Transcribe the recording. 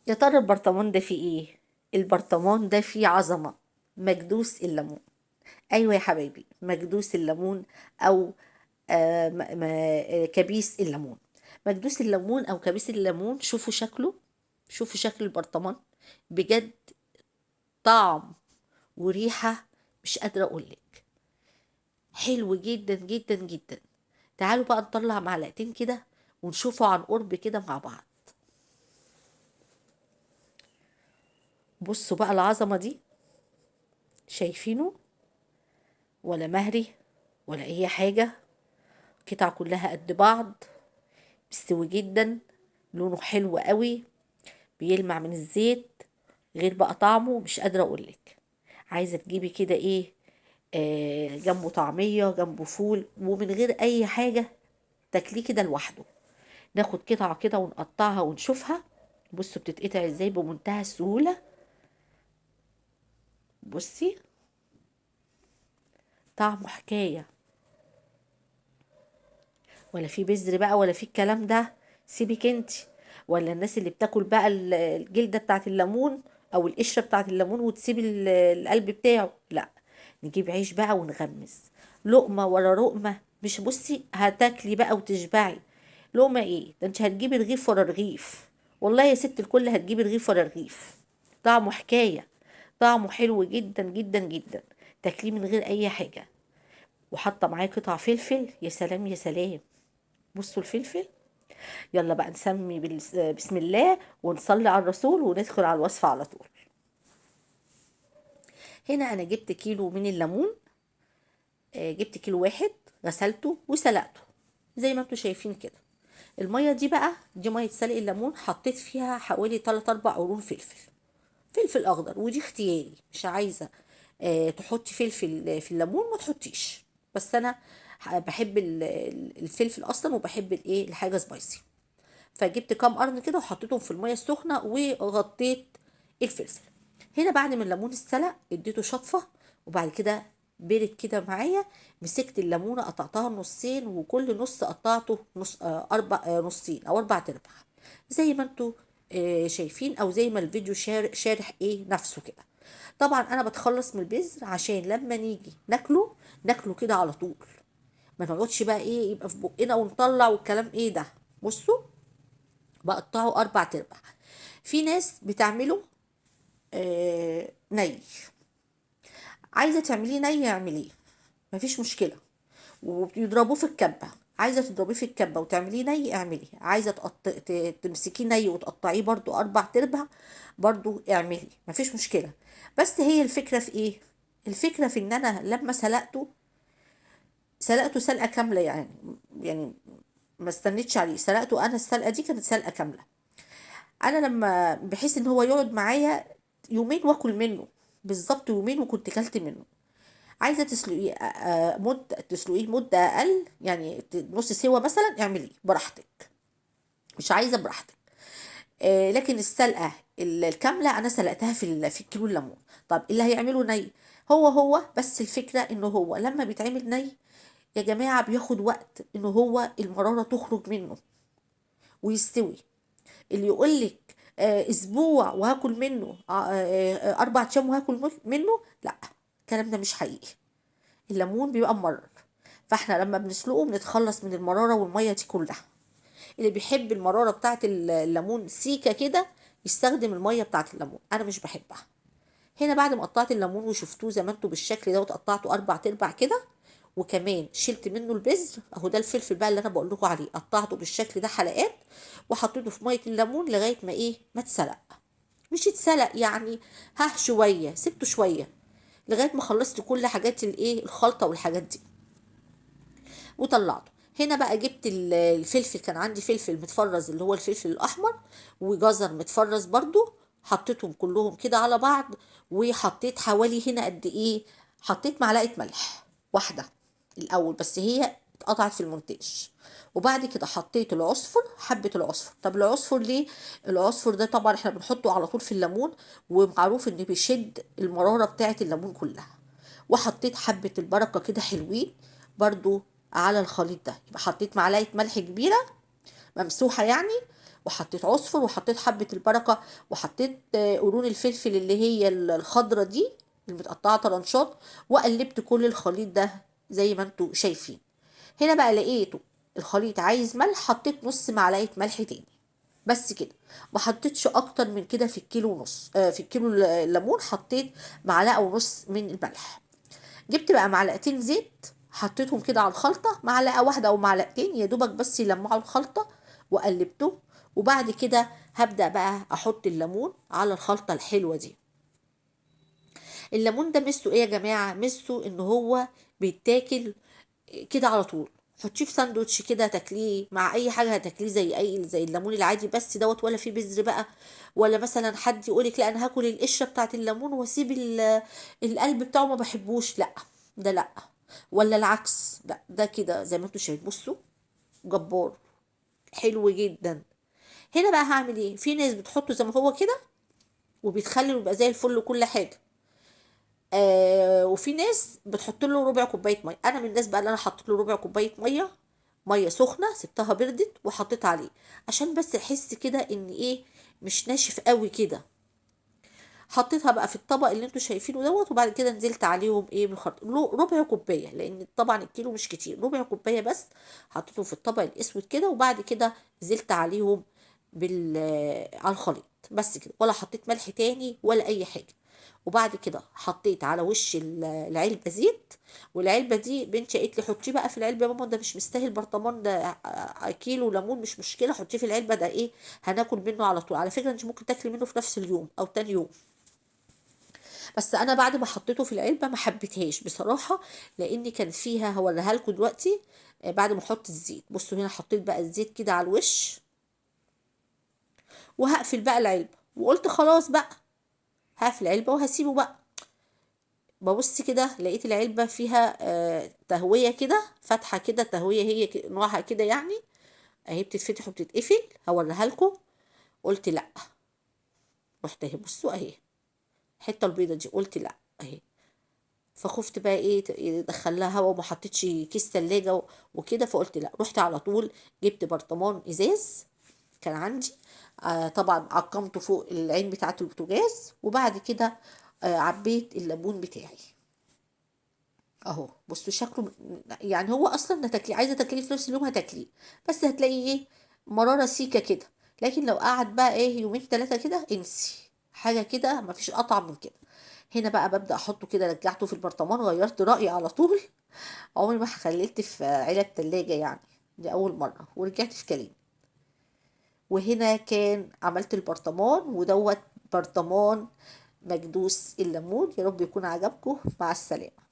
يا ترى البرطمان ده فيه ايه؟ البرطمان ده فيه عظمة. مكدوس الليمون. ايوه يا حبايبي، مكدوس الليمون. او كبيس الليمون. مكدوس الليمون او كبيس الليمون، شوفوا شكله. شوفوا شكل البرطمان. بجد. طعم وريحة. مش قادرة اقولك. حلو جدا جدا جدا. تعالوا بقى نطلع معلقتين كده ونشوفه عن قرب كده مع بعض. بصوا بقى العظمة دي. شايفينه؟ ولا مهري ولا اي حاجة. قطع كلها قد بعض. مستوي جدا. لونه حلو قوي. بيلمع من الزيت. غير بقى طعمه مش قادرة اقولك. عايزة تجيبي كده ايه؟ جنبه طعمية، جنبه فول، ومن غير اي حاجة. تاكليه كده لوحده. ناخد قطعة كده ونقطعها ونشوفها. بصوا بتتقطع ازاي بمنتهى السهولة. بصي. طعمه حكاية. ولا في بذر بقى ولا في الكلام ده. سيبك انتي. ولا الناس اللي بتاكل بقى الجلدة بتاعت الليمون. او القشرة بتاعت الليمون وتسيب القلب بتاعه، لا. نجيب عيش بقى ونغمس. لقمة ورا لقمة، مش بصي هتاكلي بقى وتشبعي. لقمة ايه ده، انت هتجيبي رغيف ورا رغيف. والله يا ست الكل هتجيبي رغيف ورا رغيف. طعمه حكاية. طعمه حلو جدا جدا جدا. تاكليه من غير اي حاجة. وحاطة معاه قطع فلفل، يا سلام يا سلام. بصوا الفلفل. يلا بقى نسمي بسم الله ونصلي على الرسول وندخل على الوصفة على طول. هنا أنا جبت كيلو من الليمون. جبت كيلو واحد. غسلته وسلقته. زي ما انتوا شايفين كده. المية دي بقى، دي مية سلق الليمون، حطيت فيها حوالي 3 4 قرون فلفل. فلفل أخضر، ودي اختياري، مش عايزة تحطي فلفل في الليمون ما تحطيش. بس أنا بحب الفلفل أصلا، وبحب الايه الحاجة سبايسي. فجبت كام قرن كده وحطيتهم في الميه السخنه وغطيت الفلفل. هنا بعد ما الليمون اتسلق اديته شطفه. وبعد كده برد كده معايا. مسكت الليمونه قطعتها نصين، وكل نص قطعته نص اربع نصين او اربع ارباع. زي ما انتوا شايفين، او زي ما الفيديو شارح ايه نفسه كده. طبعا انا بتخلص من البذر عشان لما نيجي ناكله كده على طول. ما نقعدش بقى ايه يبقى في بقنا ونطلع والكلام ايه ده. بصوا. بقطعه اربع تربع. في ناس بتعمله ني. عايزه تعمليه ني اعمليه. مفيش مشكله. ويضربوه في الكبه. عايزه تضربيه في الكبه وتعمليه ني اعمليه، عايزه تمسكيه ني وتقطعيه برضو اربع تربع. برضو اعملي، مفيش مشكله. بس هي الفكره في ايه؟ الفكره في ان انا لما سلقته سلقه كامله يعني ما استنيتش عليه، سلقته انا السلقه دي كانت سلقه كامله. انا لما بحيث ان هو يقعد معايا يومين واكل منه. بالظبط يومين وكنت كلت منه. عايزه تسلقيه تسلقيه مده اقل، يعني نص سوا مثلا، اعمليه براحتك. مش عايزه براحتك. لكن السلقه الكامله انا سلقتها في الكيلو الليمون. طب اللي هيعمله ني. هو بس الفكره انه هو لما بيتعمل ني. يا جماعه بياخد وقت انه هو المراره تخرج منه. ويستوي. اللي يقولك اسبوع وهاكل منه 4 ايام وهاكل منه، لا. الكلام ده مش حقيقي. الليمون بيبقى ممرر. فاحنا لما بنسلقه بنتخلص من المرارة والمية دي كلها. اللي بيحب المرارة بتاعت الليمون سيكة كده. يستخدم المية بتاعت الليمون، انا مش بحبها. هنا بعد ما قطعت الليمون وشفتوه زي ما انتوا بالشكل ده وقطعته اربع تربع كده. وكمان شلت منه البذر اهو، ده الفلفل بقى اللي انا بقول لكم عليه، قطعته بالشكل ده حلقات. وحطيته في ميه الليمون لغايه ما ايه ما اتسلق. مش اتسلق يعني. ها شويه سبته شويه. لغايه ما خلصت كل حاجات الايه الخلطه والحاجات دي. وطلعته. هنا بقى جبت الفلفل، كان عندي فلفل متفرز اللي هو الفلفل الاحمر. وجزر متفرز برضو. حطيتهم كلهم كده على بعض. وحطيت حوالي هنا قد ايه. حطيت معلقه ملح واحده. الاول بس هي اتقطعت في المونتاج. وبعد كده حطيت العصفر، حبه العصفر. طب العصفر ليه؟ العصفر ده طبعا احنا بنحطه على طول في الليمون. ومعروف ان بيشد المراره بتاعه الليمون كلها. وحطيت حبه البركه كده حلوين. برضو. على الخليط ده يبقى حطيت معلقه ملح كبيره. ممسوحه يعني. وحطيت عصفر، وحطيت حبة البركة، وحطيت قرون الفلفل اللي هي الخضرة دي المتقطعة طرنشات، وقلبت كل الخليط ده زي ما انتوا شايفين. هنا بقى لقيته الخليط عايز ملح، حطيت نص معلقة ملح تاني، بس كده. ما حطيتش اكتر من كده في الكيلو ونص. في الكيلو الليمون حطيت معلقة ونص من الملح. جبت بقى معلقتين زيت، حطيتهم كده على الخلطة، معلقة واحدة أو معلقتين يا دوبك بس يلمعوا الخلطة، وقلبته. وبعد كده هبدأ بقى أحط الليمون على الخلطة الحلوة دي. الليمون ده ميزته ايه يا جماعة؟ ميزته ان هو بيتاكل كده على طول. حطيه في ساندوتش كده، تاكليه مع اي حاجه هتاكليه زي الليمون العادي بس دوت، ولا في بذر بقى، ولا مثلا حد يقولك لا انا هاكل القشره بتاعت الليمون واسيب القلب بتاعه ما بحبوش، لا ده لا. ولا العكس، لا ده كده زي ما انتوا شايفين، بصوا جبار، حلو جدا. هنا بقى هعمل ايه؟ في ناس بتحطه زي ما هو كده وبيتخلل ويبقى زي الفل وكل حاجه. وفي ناس بتحط له ربع كوبايه ميه. انا من الناس بقى اللي انا حطيت له ربع كوبايه ميه، ميه سخنه، سبتها بردت وحطيت عليه، عشان بس احس كده ان ايه، مش ناشف قوي كده. حطيتها بقى في الطبق اللي انتوا شايفينه دوت، وبعد كده نزلت عليهم ايه ربع كوبايه، لان طبعا الكيلو مش كتير، ربع كوبايه بس. حطيتهم في الطبق الاسود كده، وبعد كده نزلت عليهم على الخليط بس كده، ولا حطيت ملح تاني ولا اي حاجه. وبعد كده حطيت على وش العلبه زيت. والعلبه دي بنتي قالت لي حطيه بقى في العلبه يا ماما، ده مش مستاهل برطمان ده، كيلو ليمون مش مشكله، حطيه في العلبه ده ايه، هناكل منه على طول. على فكره انت ممكن تاكلي منه في نفس اليوم او تاني يوم. بس انا بعد ما حطيته في العلبه ما حبيتهاش بصراحه، لان كان فيها، هوريها لكم دلوقتي. بعد ما احط الزيت، بصوا هنا حطيت بقى الزيت كده على الوش، وهقفل بقى العلبه، وقلت خلاص بقى هقفل العلبه وهسيبه بقى. ببص كده لقيت العلبه فيها تهويه كده، فتحه كده تهويه، هي نوعها كده يعني، اهي بتتفتح وبتتقفل، هوريها لكم. قلت لا، رحت اهي بصوا اهي الحته البيضه دي، قلت لا اهي. فخفت بقى ايه يدخل لها هوا، وما حطيتش كيس تلاجة وكده، فقلت لا، رحت على طول جبت برطمان ازاز كان عندي. طبعا عقمته فوق العين بتاعه البوتاجاز، وبعد كده عبيت الليمون بتاعي اهو. بصوا شكله يعني هو اصلا هتاكليه، عايزه تاكليه في نفس اليوم هتاكليه، بس هتلاقي ايه، مراره سيكه كده. لكن لو قعد بقى ايه يومين ثلاثه كده، انسي حاجه كده، مفيش اطعم من كده. هنا بقى ببدأ احطه كده، رجعته في البرطمان، غيرت رأيي على طول. عمري ما خليت في علب تلاجة يعني، دي اول مرة، ورجعت في كلامي. وهنا كان عملت البرطمان ودوت برطمان مكدوس الليمون. يا رب يكون عجبكم، مع السلامة.